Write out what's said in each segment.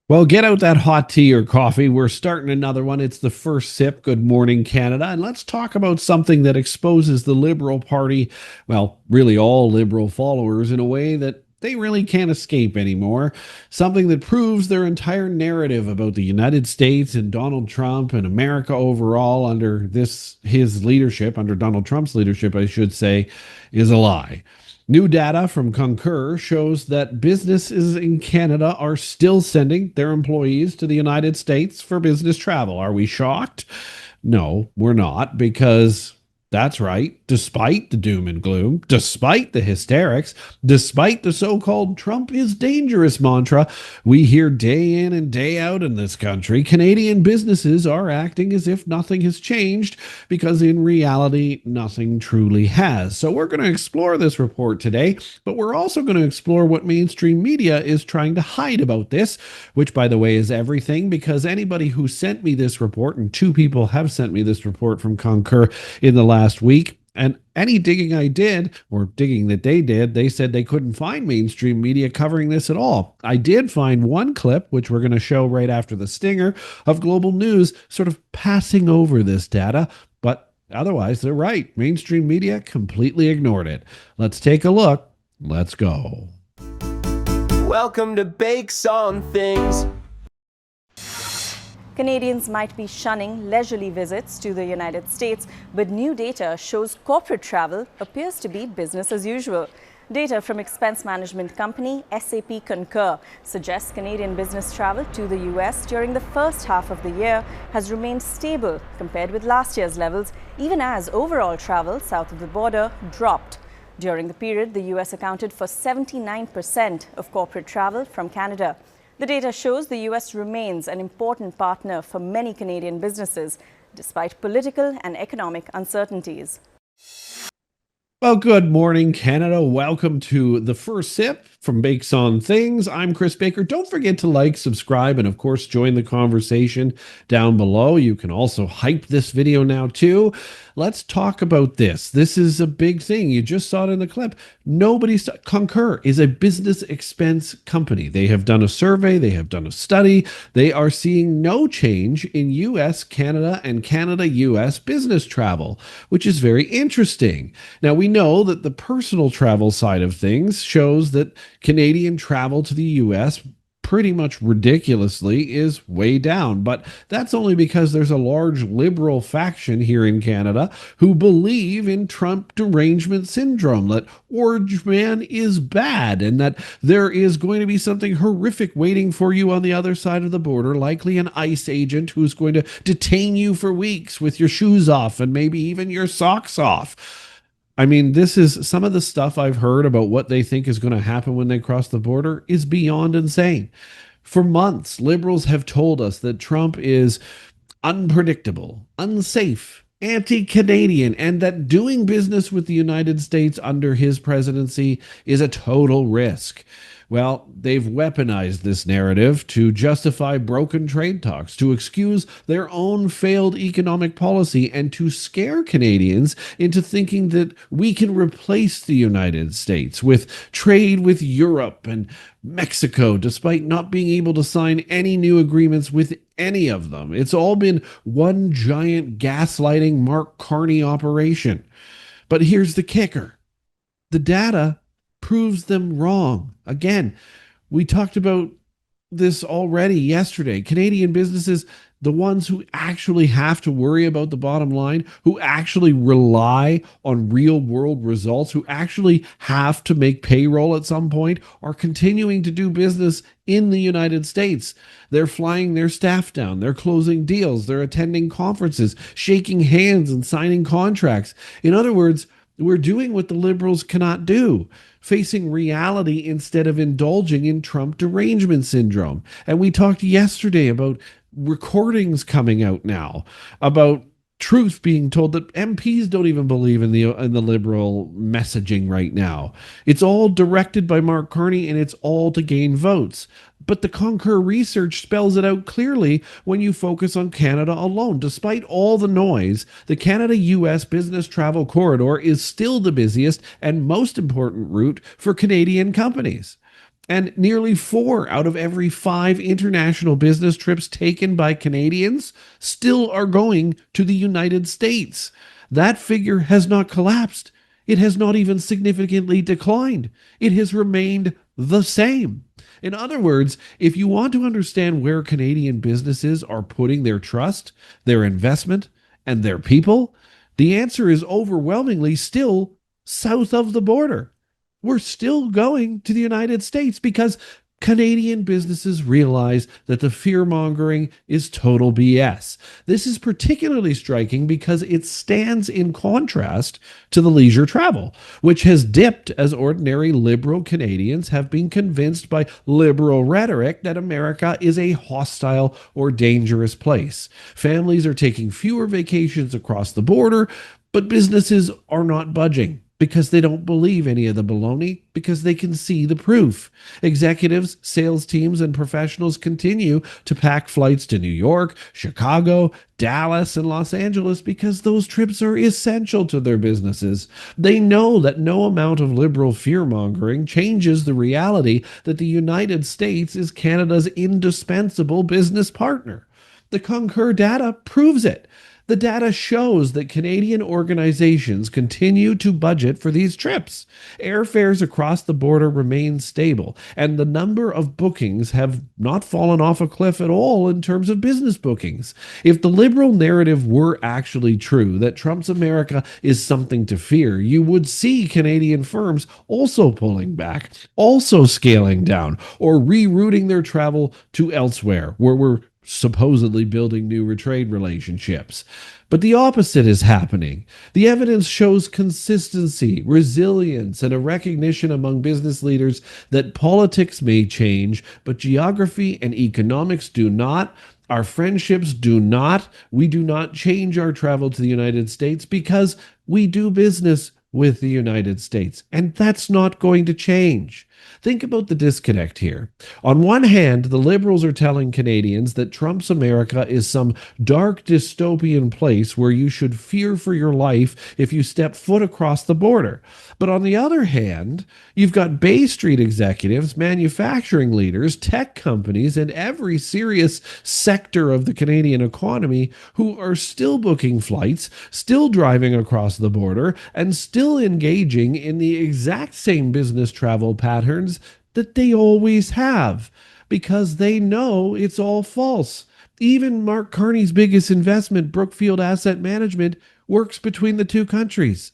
Well, get out that hot tea or coffee. We're starting another one. It's the first sip. Good morning, Canada. And let's talk about something that exposes the Liberal Party, well, really all Liberal followers, in a way that they really can't escape anymore. Something that proves their entire narrative about the United States and Donald Trump and America overall under his leadership, under Donald Trump's leadership, I should say, is a lie. New data from Concur shows that businesses in Canada are still sending their employees to the United States for business travel. Are we shocked? No, we're not, because that's right. Despite the doom and gloom, despite the hysterics, despite the so called Trump is dangerous mantra we hear day in and day out in this country, Canadian businesses are acting as if nothing has changed because in reality, nothing truly has. So we're going to explore this report today, but we're also going to explore what mainstream media is trying to hide about this, which, by the way, is everything, because anybody who sent me this report, and two people have sent me this report from Concur in the last week, and any digging I did, or digging that they did, they said they couldn't find mainstream media covering this at all. I did find one clip, which we're going to show right after the stinger, of Global News sort of passing over this data, but otherwise, they're right. Mainstream media completely ignored it. Let's take a look. Let's go. Welcome to Bakes on Things. Canadians might be shunning leisurely visits to the United States, but new data shows corporate travel appears to be business as usual. Data from expense management company SAP Concur suggests Canadian business travel to the US during the first half of the year has remained stable compared with last year's levels, even as overall travel south of the border dropped. During the period, the US accounted for 79% of corporate travel from Canada. The data shows the US remains an important partner for many Canadian businesses, despite political and economic uncertainties. Well, good morning, Canada. Welcome to the first sip from Bakes on Things. I'm Chris Baker. Don't forget to like, subscribe, and of course, join the conversation down below. You can also hype this video now too. Let's talk about this. This is a big thing. You just saw it in the clip. Concur is a business expense company. They have done a survey. They have done a study. They are seeing no change in U.S., Canada, and Canada-U.S. business travel, which is very interesting. Now, we know that the personal travel side of things shows that Canadian travel to the U.S. pretty much ridiculously is way down. But that's only because there's a large liberal faction here in Canada who believe in Trump derangement syndrome, that Orange Man is bad and that there is going to be something horrific waiting for you on the other side of the border, likely an ICE agent who's going to detain you for weeks with your shoes off and maybe even your socks off. I mean, this is some of the stuff I've heard about what they think is going to happen when they cross the border is beyond insane. For months, liberals have told us that Trump is unpredictable, unsafe, anti-Canadian, and that doing business with the United States under his presidency is a total risk. Well, they've weaponized this narrative to justify broken trade talks, to excuse their own failed economic policy, and to scare Canadians into thinking that we can replace the United States with trade with Europe and Mexico, despite not being able to sign any new agreements with any of them. It's all been one giant gaslighting Mark Carney operation. But here's the kicker. The data proves them wrong. Again, we talked about this already yesterday. Canadian businesses, the ones who actually have to worry about the bottom line, who actually rely on real world results, who actually have to make payroll at some point, are continuing to do business in the United States. They're flying their staff down. They're closing deals. They're attending conferences, shaking hands and signing contracts. In other words, we're doing what the liberals cannot do, facing reality instead of indulging in Trump derangement syndrome. And we talked yesterday about recordings coming out now, about truth being told that MPs don't even believe in the liberal messaging right now. It's all directed by Mark Carney, and it's all to gain votes. But the Concur research spells it out clearly when you focus on Canada alone. Despite all the noise, the Canada-US business travel corridor is still the busiest and most important route for Canadian companies. And nearly 4 out of every 5 international business trips taken by Canadians still are going to the United States. That figure has not collapsed. It has not even significantly declined. It has remained the same. In other words, if you want to understand where Canadian businesses are putting their trust, their investment, and their people, the answer is overwhelmingly still south of the border. We're still going to the United States because Canadian businesses realize that the fear mongering is total BS. This is particularly striking because it stands in contrast to the leisure travel, which has dipped as ordinary liberal Canadians have been convinced by liberal rhetoric that America is a hostile or dangerous place. Families are taking fewer vacations across the border, but businesses are not budging because they don't believe any of the baloney, because they can see the proof. Executives, sales teams, and professionals continue to pack flights to New York, Chicago, Dallas, and Los Angeles because those trips are essential to their businesses. They know that no amount of liberal fear mongering changes the reality that the United States is Canada's indispensable business partner. The Concur data proves it. The data shows that Canadian organizations continue to budget for these trips. Airfares across the border remain stable, and the number of bookings have not fallen off a cliff at all in terms of business bookings. If the liberal narrative were actually true, that Trump's America is something to fear, you would see Canadian firms also pulling back, also scaling down, or rerouting their travel to elsewhere, where we're supposedly building new trade relationships. But the opposite is happening. The evidence shows consistency, resilience, and a recognition among business leaders that politics may change, but geography and economics do not. Our friendships do not. We do not change our travel to the United States because we do business with the United States. And that's not going to change. Think about the disconnect here. On one hand, the liberals are telling Canadians that Trump's America is some dark dystopian place where you should fear for your life if you step foot across the border. But on the other hand, you've got Bay Street executives, manufacturing leaders, tech companies, and every serious sector of the Canadian economy who are still booking flights, still driving across the border, and still engaging in the exact same business travel patterns that they always have, because they know it's all false. Even Mark Carney's biggest investment, Brookfield Asset Management, works between the two countries.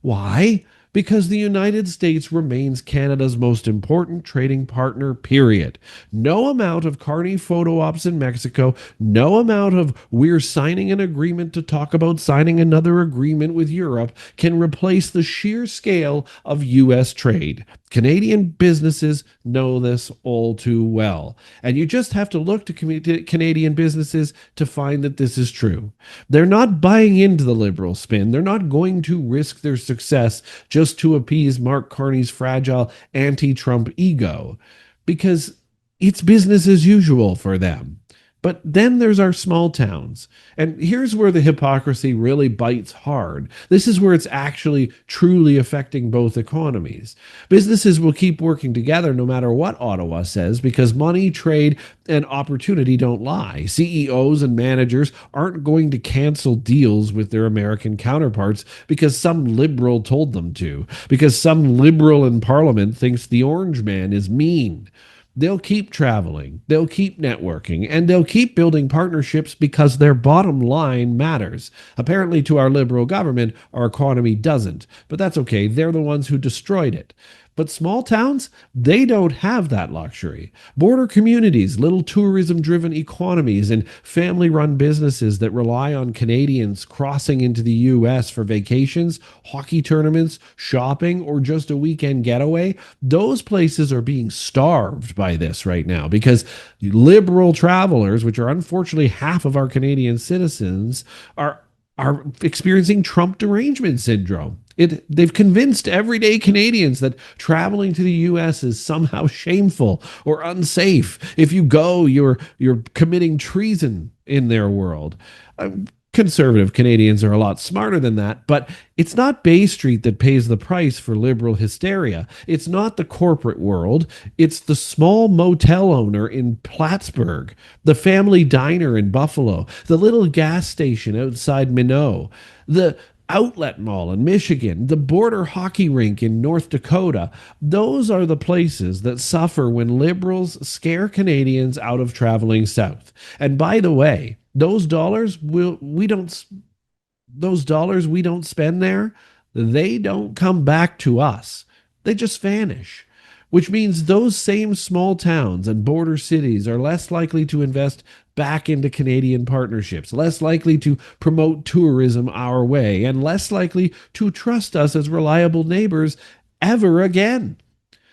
Why? Because the United States remains Canada's most important trading partner, period. No amount of Carney photo ops in Mexico, no amount of we're signing an agreement to talk about signing another agreement with Europe can replace the sheer scale of U.S. trade. Canadian businesses know this all too well. And you just have to look to Canadian businesses to find that this is true. They're not buying into the liberal spin. They're not going to risk their success just to appease Mark Carney's fragile anti-Trump ego, because it's business as usual for them. But then there's our small towns. And here's where the hypocrisy really bites hard. This is where it's actually truly affecting both economies. Businesses will keep working together no matter what Ottawa says because money, trade, and opportunity don't lie. CEOs and managers aren't going to cancel deals with their American counterparts because some liberal told them to, because some liberal in Parliament thinks the orange man is mean. They'll keep traveling, they'll keep networking, and they'll keep building partnerships because their bottom line matters. Apparently, to our liberal government, our economy doesn't, but that's okay. They're the ones who destroyed it. But small towns, they don't have that luxury. Border communities, little tourism-driven economies, and family-run businesses that rely on Canadians crossing into the U.S. for vacations, hockey tournaments, shopping, or just a weekend getaway, those places are being starved by this right now because liberal travelers, which are unfortunately half of our Canadian citizens, are experiencing Trump derangement syndrome. They've convinced everyday Canadians that traveling to the U.S. is somehow shameful or unsafe. If you go, you're committing treason in their world. Conservative Canadians are a lot smarter than that, but it's not Bay Street that pays the price for liberal hysteria. It's not the corporate world. It's the small motel owner in Plattsburgh, the family diner in Buffalo, the little gas station outside Minot, the outlet mall in Michigan, the border hockey rink in North Dakota. Those are the places that suffer when liberals scare Canadians out of traveling south. And by the way, those dollars we don't spend there, they don't come back to us. They just vanish. Which means those same small towns and border cities are less likely to invest back into Canadian partnerships, less likely to promote tourism our way, and less likely to trust us as reliable neighbors ever again.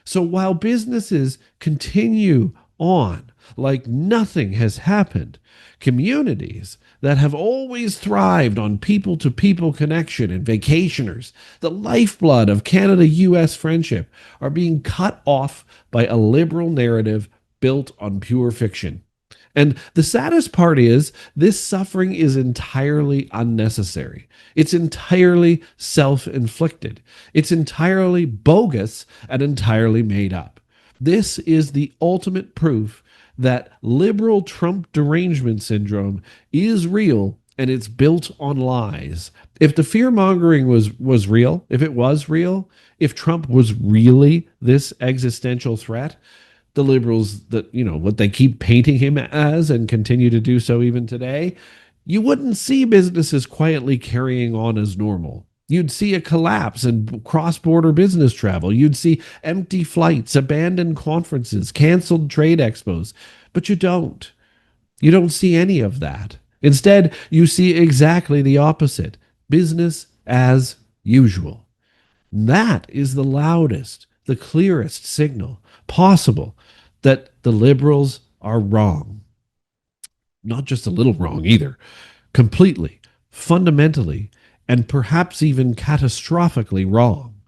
So while businesses continue on like nothing has happened, communities that have always thrived on people to people connection and vacationers, the lifeblood of Canada US friendship, are being cut off by a liberal narrative built on pure fiction. And the saddest part is this suffering is entirely unnecessary. It's entirely self inflicted. It's entirely bogus and entirely made up. This is the ultimate proof that liberal Trump derangement syndrome is real and it's built on lies. If the fear mongering was real, if it was real, if Trump was really this existential threat, the liberals that, what they keep painting him as and continue to do so even today, you wouldn't see businesses quietly carrying on as normal. You'd see a collapse in cross border business travel. You'd see empty flights, abandoned conferences, canceled trade expos. But you don't. You don't see any of that. Instead, you see exactly the opposite: business as usual. That is the loudest, the clearest signal possible that the liberals are wrong. Not just a little wrong either, completely, fundamentally, and perhaps even catastrophically wrong.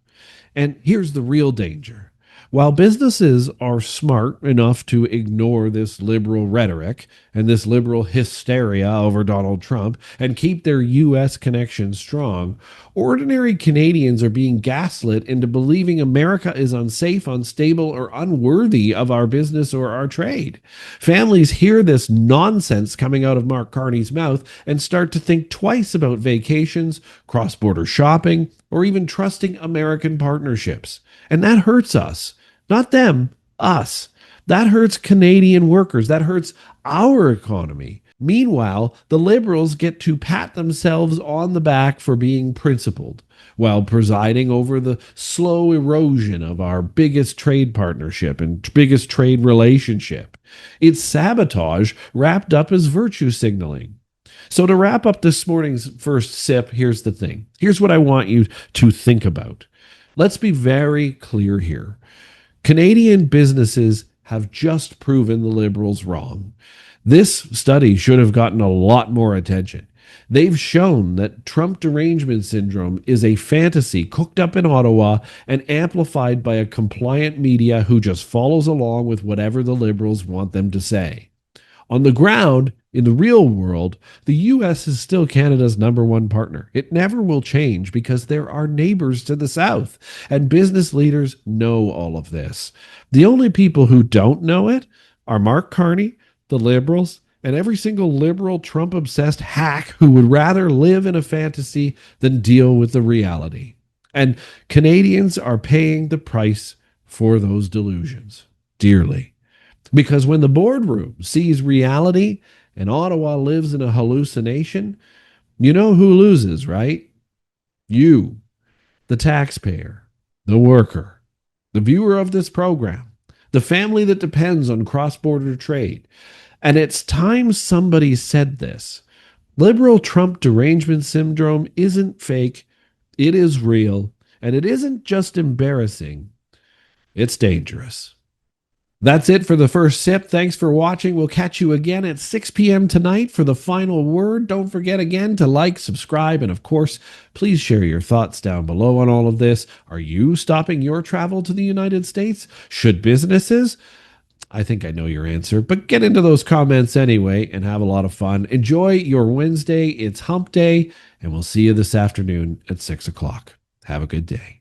And here's the real danger. While businesses are smart enough to ignore this liberal rhetoric and this liberal hysteria over Donald Trump and keep their U.S. connection strong, ordinary Canadians are being gaslit into believing America is unsafe, unstable, or unworthy of our business or our trade. Families hear this nonsense coming out of Mark Carney's mouth and start to think twice about vacations, cross-border shopping, or even trusting American partnerships. And that hurts us. Not them, us. That hurts Canadian workers. That hurts our economy. Meanwhile, the liberals get to pat themselves on the back for being principled while presiding over the slow erosion of our biggest trade partnership and biggest trade relationship. It's sabotage wrapped up as virtue signaling. So to wrap up this morning's first sip, here's the thing. Here's what I want you to think about. Let's be very clear here. Canadian businesses have just proven the liberals wrong. This study should have gotten a lot more attention. They've shown that Trump derangement syndrome is a fantasy cooked up in Ottawa and amplified by a compliant media who just follows along with whatever the liberals want them to say. On the ground, in the real world, the U.S. is still Canada's number one partner. It never will change because there are neighbors to the south, and business leaders know all of this. The only people who don't know it are Mark Carney, the liberals, and every single liberal Trump-obsessed hack who would rather live in a fantasy than deal with the reality. And Canadians are paying the price for those delusions dearly. Because when the boardroom sees reality and Ottawa lives in a hallucination, you know who loses, right? You, the taxpayer, the worker, the viewer of this program, the family that depends on cross-border trade. And it's time somebody said this. Liberal Trump derangement syndrome isn't fake, it is real, and it isn't just embarrassing, it's dangerous. That's it for the first sip. Thanks for watching. We'll catch you again at 6 p.m. tonight for the final word. Don't forget again to like, subscribe, and of course, please share your thoughts down below on all of this. Are you stopping your travel to the United States? Should businesses? I think I know your answer, but get into those comments anyway and have a lot of fun. Enjoy your Wednesday. It's hump day, and we'll see you this afternoon at 6 o'clock. Have a good day.